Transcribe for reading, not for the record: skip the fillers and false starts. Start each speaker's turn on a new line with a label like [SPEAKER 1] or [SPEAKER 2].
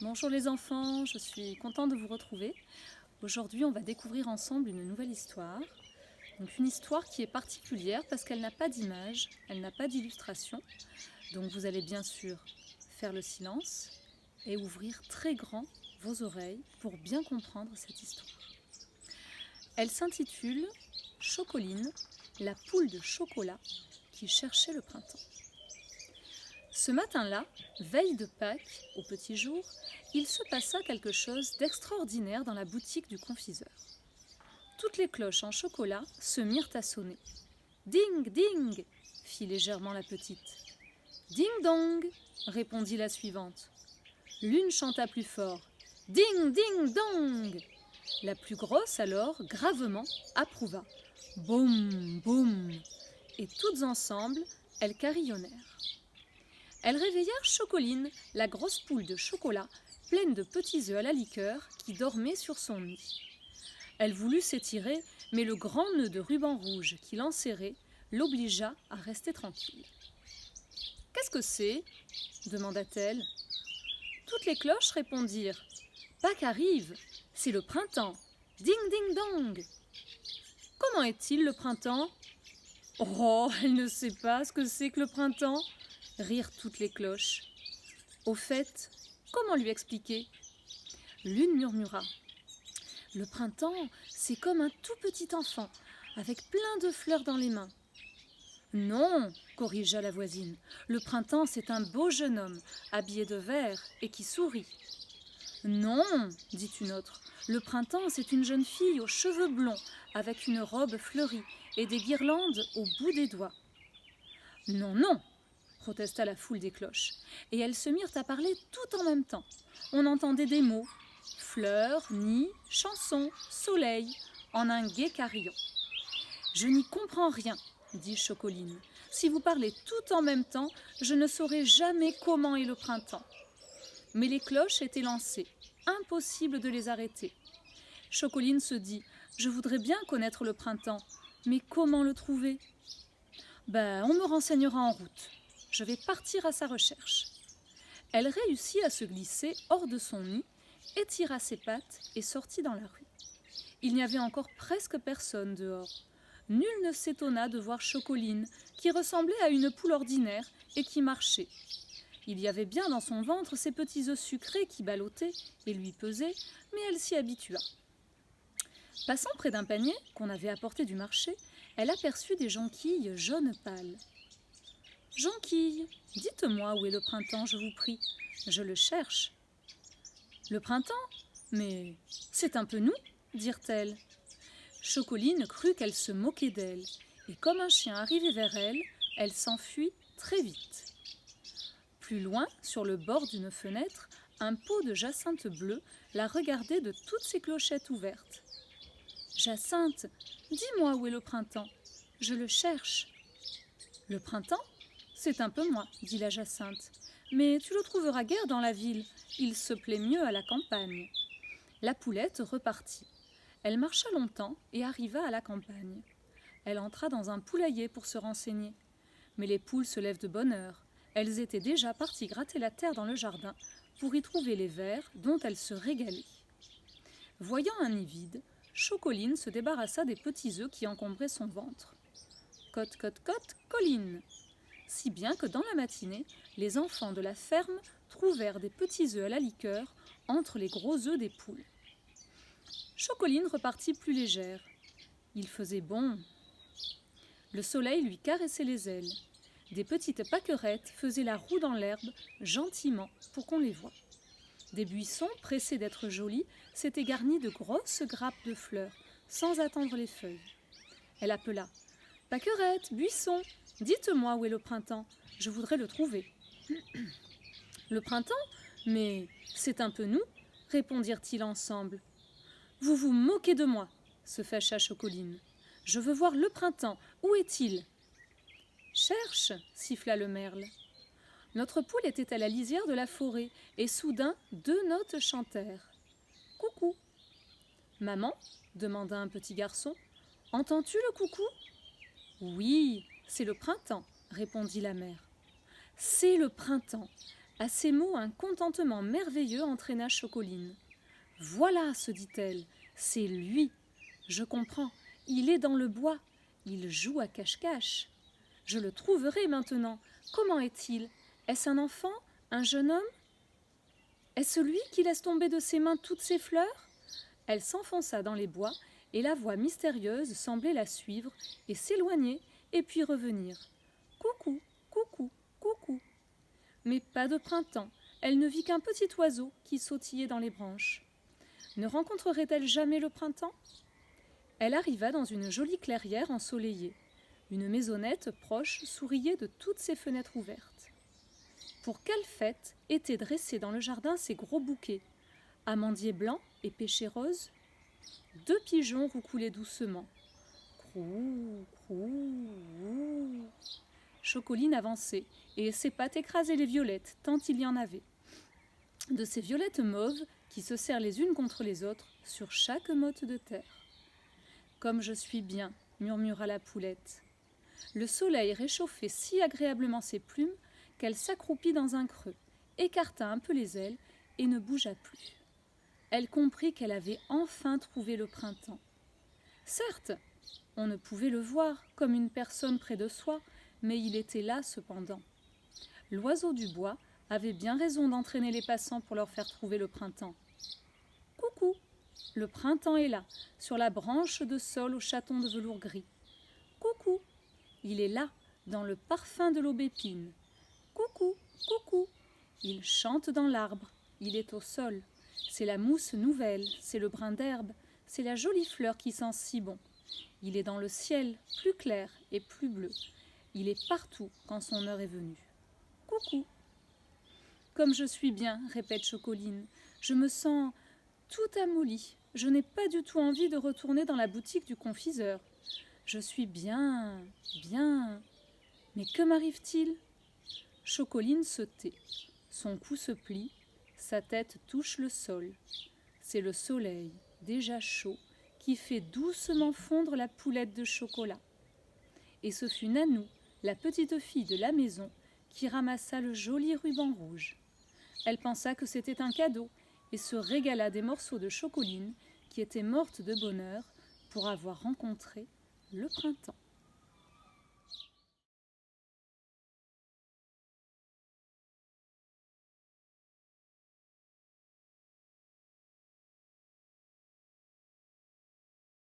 [SPEAKER 1] Bonjour les enfants, je suis contente de vous retrouver. Aujourd'hui, on va découvrir ensemble une nouvelle histoire. Donc une histoire qui est particulière parce qu'elle n'a pas d'image, elle n'a pas d'illustration. Donc vous allez bien sûr faire le silence et ouvrir très grand vos oreilles pour bien comprendre cette histoire. Elle s'intitule Chocoline, la poule de chocolat qui cherchait le printemps. Ce matin-là, veille de Pâques, au petit jour, il se passa quelque chose d'extraordinaire dans la boutique du confiseur. Toutes les cloches en chocolat se mirent à sonner. Ding, ding, fit légèrement la petite. Ding dong, répondit la suivante. L'une chanta plus fort. Ding, ding, dong. La plus grosse alors, gravement, approuva. Boum, boum. Et toutes ensemble, elles carillonnèrent. Elles réveillèrent Chocoline, la grosse poule de chocolat, pleine de petits œufs à la liqueur, qui dormait sur son nid. Elle voulut s'étirer, mais le grand nœud de ruban rouge qui l'enserrait l'obligea à rester tranquille. « Qu'est-ce que c'est » demanda-t-elle. Toutes les cloches répondirent. « Pâques arrive, c'est le printemps. Ding ding dong !»« Comment est-il le printemps ?»« Oh, elle ne sait pas ce que c'est que le printemps !» Rirent toutes les cloches. Au fait, comment lui expliquer ? L'une murmura. Le printemps, c'est comme un tout petit enfant, avec plein de fleurs dans les mains. Non, corrigea la voisine, le printemps, c'est un beau jeune homme, habillé de vert et qui sourit. Non, dit une autre, le printemps, c'est une jeune fille aux cheveux blonds, avec une robe fleurie et des guirlandes au bout des doigts. Non, non, protesta la foule des cloches, et elles se mirent à parler tout en même temps. On entendait des mots, fleurs, nid, chansons, soleil, en un gai carillon. Je n'y comprends rien, dit Chocoline. Si vous parlez tout en même temps, je ne saurai jamais comment est le printemps. Mais les cloches étaient lancées, impossible de les arrêter. Chocoline se dit, je voudrais bien connaître le printemps, mais comment le trouver ? On me renseignera en route. Je vais partir à sa recherche. Elle réussit à se glisser hors de son nid, étira ses pattes et sortit dans la rue. Il n'y avait encore presque personne dehors. Nul ne s'étonna de voir Chocoline, qui ressemblait à une poule ordinaire et qui marchait. Il y avait bien dans son ventre ces petits œufs sucrés qui ballottaient et lui pesaient, mais elle s'y habitua. Passant près d'un panier qu'on avait apporté du marché, elle aperçut des jonquilles jaunes pâles. « Jonquilles, dites-moi où est le printemps, je vous prie. Je le cherche. »« Le printemps ? Mais c'est un peu nous, dirent-elles. Chocoline crut qu'elle se moquait d'elle, et comme un chien arrivait vers elle, elle s'enfuit très vite. Plus loin, sur le bord d'une fenêtre, un pot de jacinthe bleue la regardait de toutes ses clochettes ouvertes. « Jacinthe, dis-moi où est le printemps. Je le cherche. »« Le printemps ? C'est un peu moi, dit la jacinthe. Mais tu le trouveras guère dans la ville. Il se plaît mieux à la campagne. » La poulette repartit. Elle marcha longtemps et arriva à la campagne. Elle entra dans un poulailler pour se renseigner. Mais les poules se lèvent de bonne heure. Elles étaient déjà parties gratter la terre dans le jardin pour y trouver les vers dont elles se régalaient. Voyant un nid vide, Chocoline se débarrassa des petits œufs qui encombraient son ventre. Cote, cote, cote, colline. Si bien que dans la matinée, les enfants de la ferme trouvèrent des petits œufs à la liqueur entre les gros œufs des poules. Chocoline repartit plus légère. Il faisait bon. Le soleil lui caressait les ailes. Des petites pâquerettes faisaient la roue dans l'herbe, gentiment, pour qu'on les voie. Des buissons, pressés d'être jolis, s'étaient garnis de grosses grappes de fleurs, sans attendre les feuilles. Elle appela « Pâquerettes, buissons, dites-moi où est le printemps, je voudrais le trouver. »« Le printemps ? Mais c'est un peu nous, répondirent-ils ensemble. »« Vous vous moquez de moi, se fâcha Chocoline. Je veux voir le printemps, où est-il ? » Cherche, siffla le merle. Notre poule était à la lisière de la forêt, et soudain, 2 notes chantèrent. Coucou. Maman, demanda un petit garçon, entends-tu le coucou ? Oui, c'est le printemps, répondit la mère. C'est le printemps. À ces mots, un contentement merveilleux entraîna Chocoline. « Voilà, se dit-elle, c'est lui. Je comprends, il est dans le bois, il joue à cache-cache. Je le trouverai maintenant. Comment est-il? Est-ce un enfant? Un jeune homme? Est-ce lui qui laisse tomber de ses mains toutes ces fleurs ?» Elle s'enfonça dans les bois, et la voix mystérieuse semblait la suivre et s'éloigner, et puis revenir. « Coucou, coucou, coucou !» Mais pas de printemps, elle ne vit qu'un petit oiseau qui sautillait dans les branches. Ne rencontrerait-elle jamais le printemps? Elle arriva dans une jolie clairière ensoleillée. Une maisonnette proche souriait de toutes ses fenêtres ouvertes. Pour quelle fête étaient dressés dans le jardin ces gros bouquets? Amandiers blancs et pêchers roses? 2 pigeons roucoulaient doucement. Crou, crou, crou. Chocoline avançait, et ses pattes écrasaient les violettes, tant il y en avait. De ces violettes mauves qui se serrent les unes contre les autres sur chaque motte de terre. « Comme je suis bien !» murmura la poulette. Le soleil réchauffait si agréablement ses plumes qu'elle s'accroupit dans un creux, écarta un peu les ailes et ne bougea plus. Elle comprit qu'elle avait enfin trouvé le printemps. Certes, on ne pouvait le voir comme une personne près de soi, mais il était là cependant. L'oiseau du bois avait bien raison d'entraîner les passants pour leur faire trouver le printemps. « Coucou ! Le printemps est là, sur la branche de saule au chaton de velours gris. Coucou ! Il est là, dans le parfum de l'aubépine. Coucou, coucou ! Il chante dans l'arbre, il est au sol. C'est la mousse nouvelle, c'est le brin d'herbe, c'est la jolie fleur qui sent si bon. Il est dans le ciel, plus clair et plus bleu. Il est partout quand son heure est venue. Coucou !» « Comme je suis bien, répète Chocoline. Je me sens tout amollie. Je n'ai pas du tout envie de retourner dans la boutique du confiseur. Je suis bien, bien. Mais que m'arrive-t-il ? Chocoline se tait. Son cou se plie, sa tête touche le sol. C'est le soleil, déjà chaud, qui fait doucement fondre la poulette de chocolat. Et ce fut Nanou, la petite fille de la maison, qui ramassa le joli ruban rouge. Elle pensa que c'était un cadeau et se régala des morceaux de Chocoline qui était morte de bonheur pour avoir rencontré le printemps.